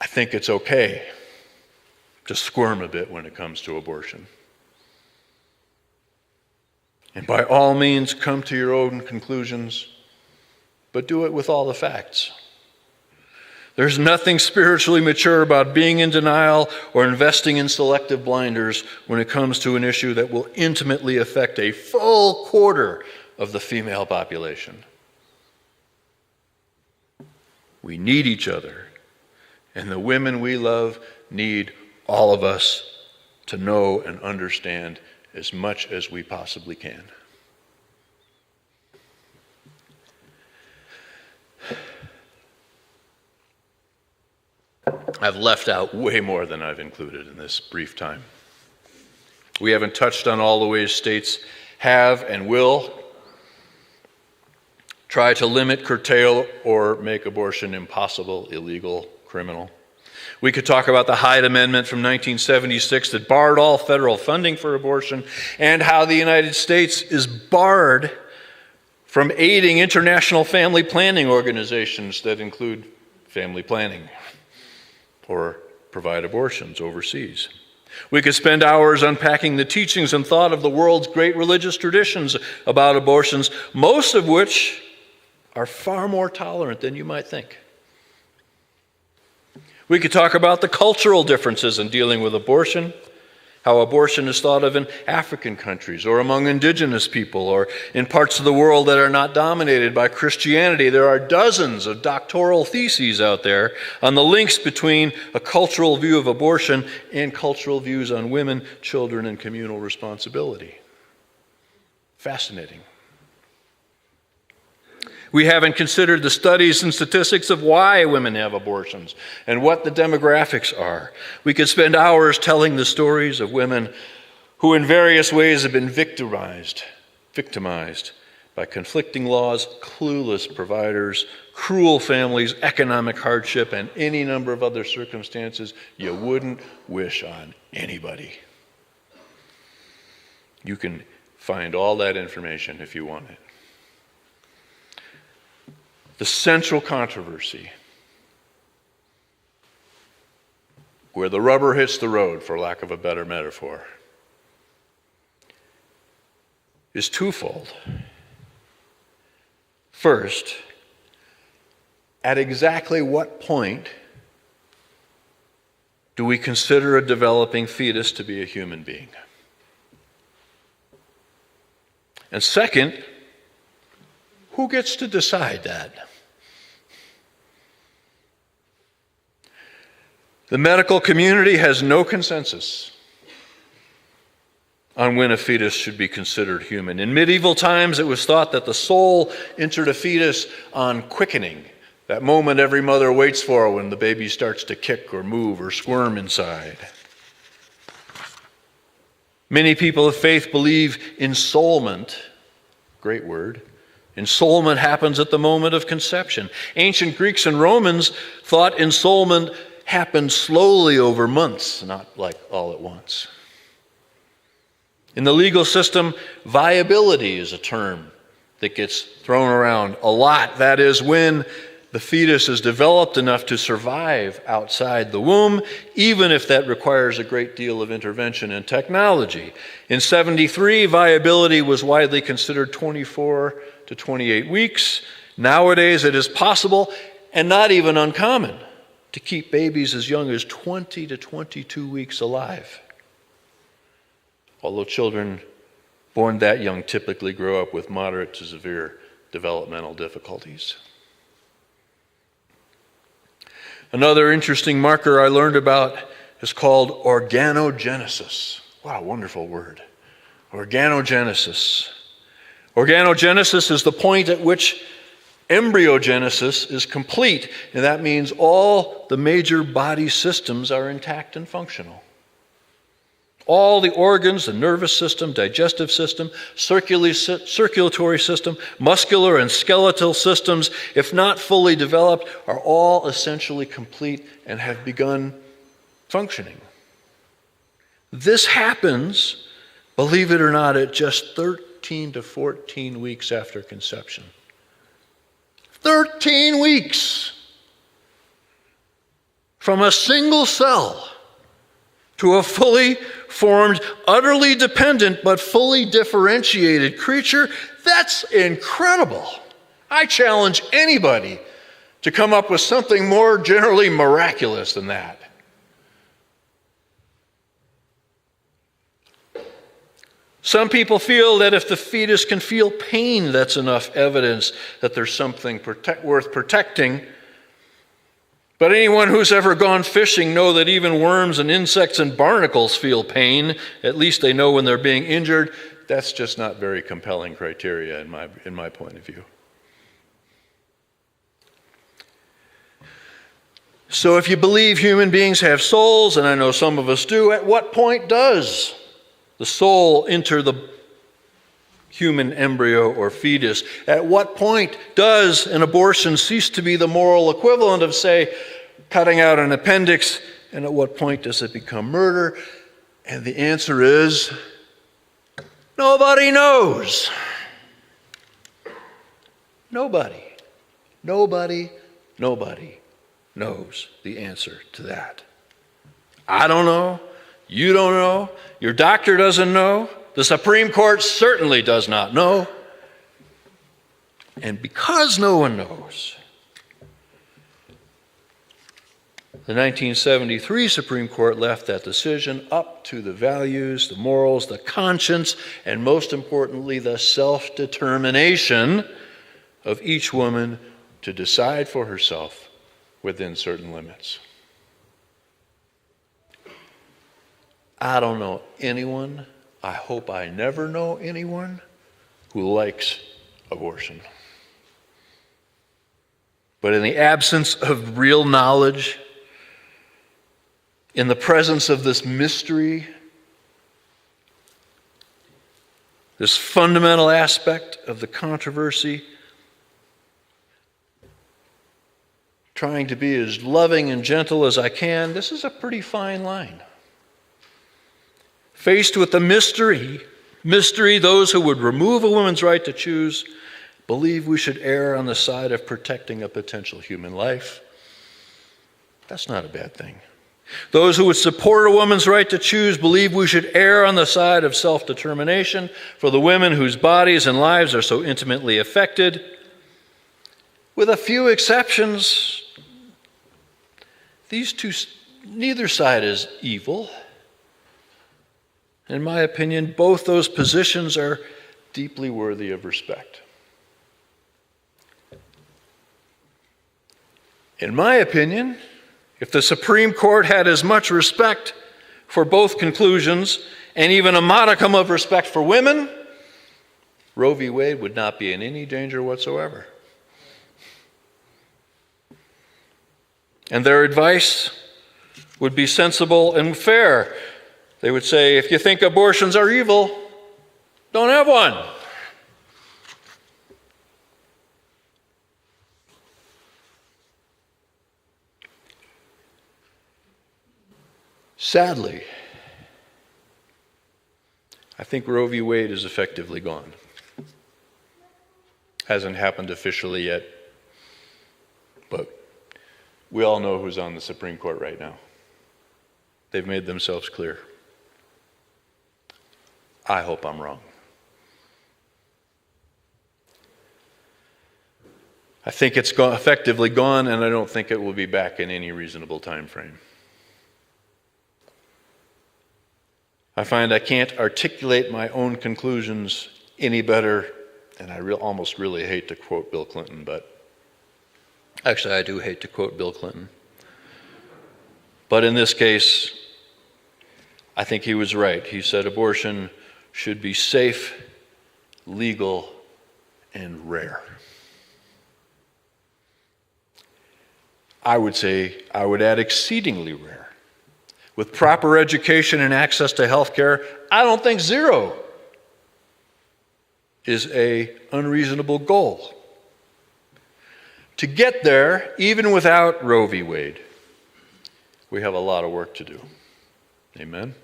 I think it's okay to squirm a bit when it comes to abortion. And by all means, come to your own conclusions, but do it with all the facts. There's nothing spiritually mature about being in denial or investing in selective blinders when it comes to an issue that will intimately affect a full quarter of the female population. We need each other, and the women we love need all of us to know and understand as much as we possibly can. I've left out way more than I've included in this brief time. We haven't touched on all the ways states have and will try to limit, curtail, or make abortion impossible, illegal, criminal. We could talk about the Hyde Amendment from 1976 that barred all federal funding for abortion, and how the United States is barred from aiding international family planning organizations that include family planning or provide abortions overseas. We could spend hours unpacking the teachings and thought of the world's great religious traditions about abortions, most of which are far more tolerant than you might think. We could talk about the cultural differences in dealing with abortion, how abortion is thought of in African countries or among indigenous people or in parts of the world that are not dominated by Christianity. There are dozens of doctoral theses out there on the links between a cultural view of abortion and cultural views on women, children, and communal responsibility. Fascinating. We haven't considered the studies and statistics of why women have abortions and what the demographics are. We could spend hours telling the stories of women who in various ways have been victimized, by conflicting laws, clueless providers, cruel families, economic hardship, and any number of other circumstances you wouldn't wish on anybody. You can find all that information if you want it. The central controversy, where the rubber hits the road, for lack of a better metaphor, is twofold. First, at exactly what point do we consider a developing fetus to be a human being? And second, who gets to decide that? The medical community has no consensus on when a fetus should be considered human. In medieval times, it was thought that the soul entered a fetus on quickening, that moment every mother waits for when the baby starts to kick or move or squirm inside. Many people of faith believe ensoulment, great word. Ensoulment happens at the moment of conception. Ancient Greeks and Romans thought ensoulment happened slowly over months, not like all at once. In the legal system, viability is a term that gets thrown around a lot. That is, when the fetus is developed enough to survive outside the womb, even if that requires a great deal of intervention and technology. In 73, viability was widely considered 24 to 28 weeks. Nowadays, it is possible, and not even uncommon, to keep babies as young as 20 to 22 weeks alive. Although children born that young typically grow up with moderate to severe developmental difficulties. Another interesting marker I learned about is called organogenesis. What a wonderful word. Organogenesis. Organogenesis is the point at which embryogenesis is complete, and that means all the major body systems are intact and functional. All the organs, the nervous system, digestive system, circulatory system, muscular and skeletal systems, if not fully developed, are all essentially complete and have begun functioning. This happens, believe it or not, at just 13 to 14 weeks after conception. 13 weeks! From a single cell to a fully formed, utterly dependent, but fully differentiated creature. That's incredible. I challenge anybody to come up with something more generally miraculous than that. Some people feel that if the fetus can feel pain, that's enough evidence that there's something worth protecting. But anyone who's ever gone fishing know that even worms and insects and barnacles feel pain. At least they know when they're being injured. That's just not very compelling criteria in my point of view. So if you believe human beings have souls, and I know some of us do, at what point does the soul enter the human embryo or fetus? At what point does an abortion cease to be the moral equivalent of, say, cutting out an appendix? And at what point does it become murder? And the answer is, nobody knows. Nobody knows the answer to that. I don't know. You don't know. Your doctor doesn't know. The Supreme Court certainly does not know. And because no one knows, the 1973 Supreme Court left that decision up to the values, the morals, the conscience, and most importantly, the self-determination of each woman to decide for herself within certain limits. I don't know anyone, I hope I never know anyone, who likes abortion. But in the absence of real knowledge, in the presence of this mystery, this fundamental aspect of the controversy, trying to be as loving and gentle as I can, this is a pretty fine line. Faced with the mystery, those who would remove a woman's right to choose believe we should err on the side of protecting a potential human life. That's not a bad thing. Those who would support a woman's right to choose believe we should err on the side of self-determination for the women whose bodies and lives are so intimately affected. With a few exceptions, neither side is evil. In my opinion, both those positions are deeply worthy of respect. In my opinion, if the Supreme Court had as much respect for both conclusions and even a modicum of respect for women, Roe v. Wade would not be in any danger whatsoever. And their advice would be sensible and fair. They would say, if you think abortions are evil, don't have one. Sadly, I think Roe v. Wade is effectively gone. Hasn't happened officially yet, but we all know who's on the Supreme Court right now. They've made themselves clear. I hope I'm wrong. I think it's effectively gone, and I don't think it will be back in any reasonable time frame. I find I can't articulate my own conclusions any better, and I almost really hate to quote Bill Clinton, but actually I do hate to quote Bill Clinton. But in this case, I think he was right. He said abortion should be safe, legal, and rare. I would add exceedingly rare. With proper education and access to health care, I don't think zero is an unreasonable goal. To get there, even without Roe v. Wade, we have a lot of work to do. Amen?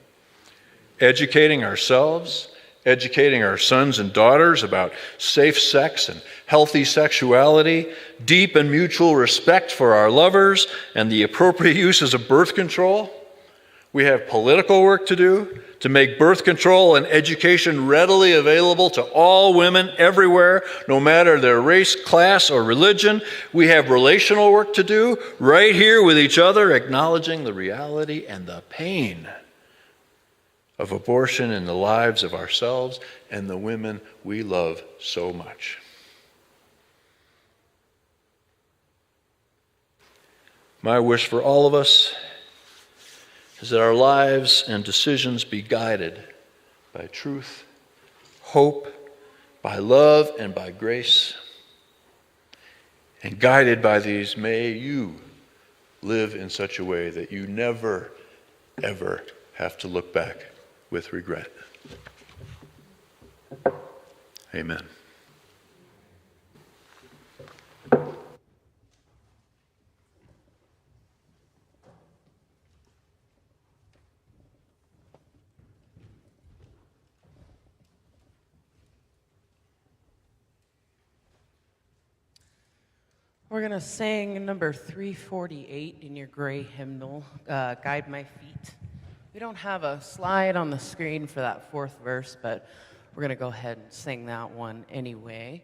Educating ourselves, educating our sons and daughters about safe sex and healthy sexuality, deep and mutual respect for our lovers, and the appropriate uses of birth control. We have political work to do to make birth control and education readily available to all women everywhere, no matter their race, class, or religion. We have relational work to do right here with each other, acknowledging the reality and the pain of abortion in the lives of ourselves and the women we love so much. My wish for all of us is that our lives and decisions be guided by truth, hope, by love, and by grace. And guided by these, may you live in such a way that you never, ever have to look back with regret. Amen. We're going to sing number 348 in your gray hymnal, Guide My Feet. We don't have a slide on the screen for that fourth verse, but we're going to go ahead and sing that one anyway.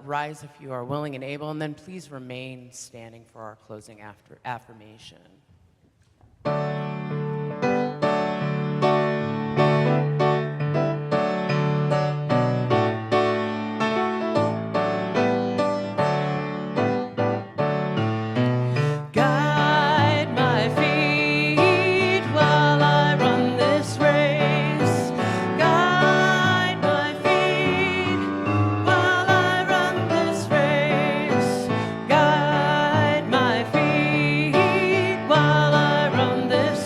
Rise if you are willing and able, and then please remain standing for our closing affirmation. While I run this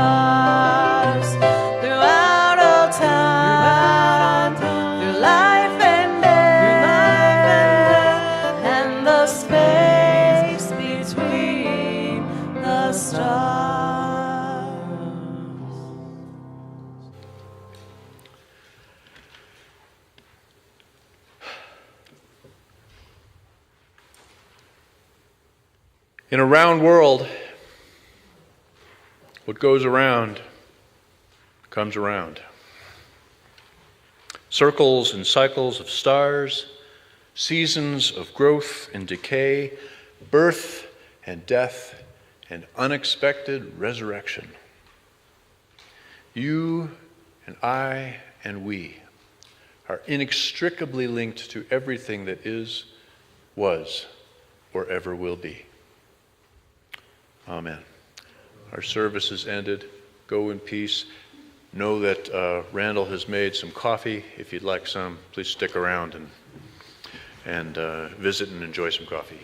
stars, throughout all time, through life and death, and the space between the stars. In a round world, what goes around comes around. Circles and cycles of stars, seasons of growth and decay, birth and death, and unexpected resurrection. You and I and we are inextricably linked to everything that is, was, or ever will be. Amen. Our service is ended. Go in peace. Know that Randall has made some coffee. If you'd like some, please stick around and visit and enjoy some coffee.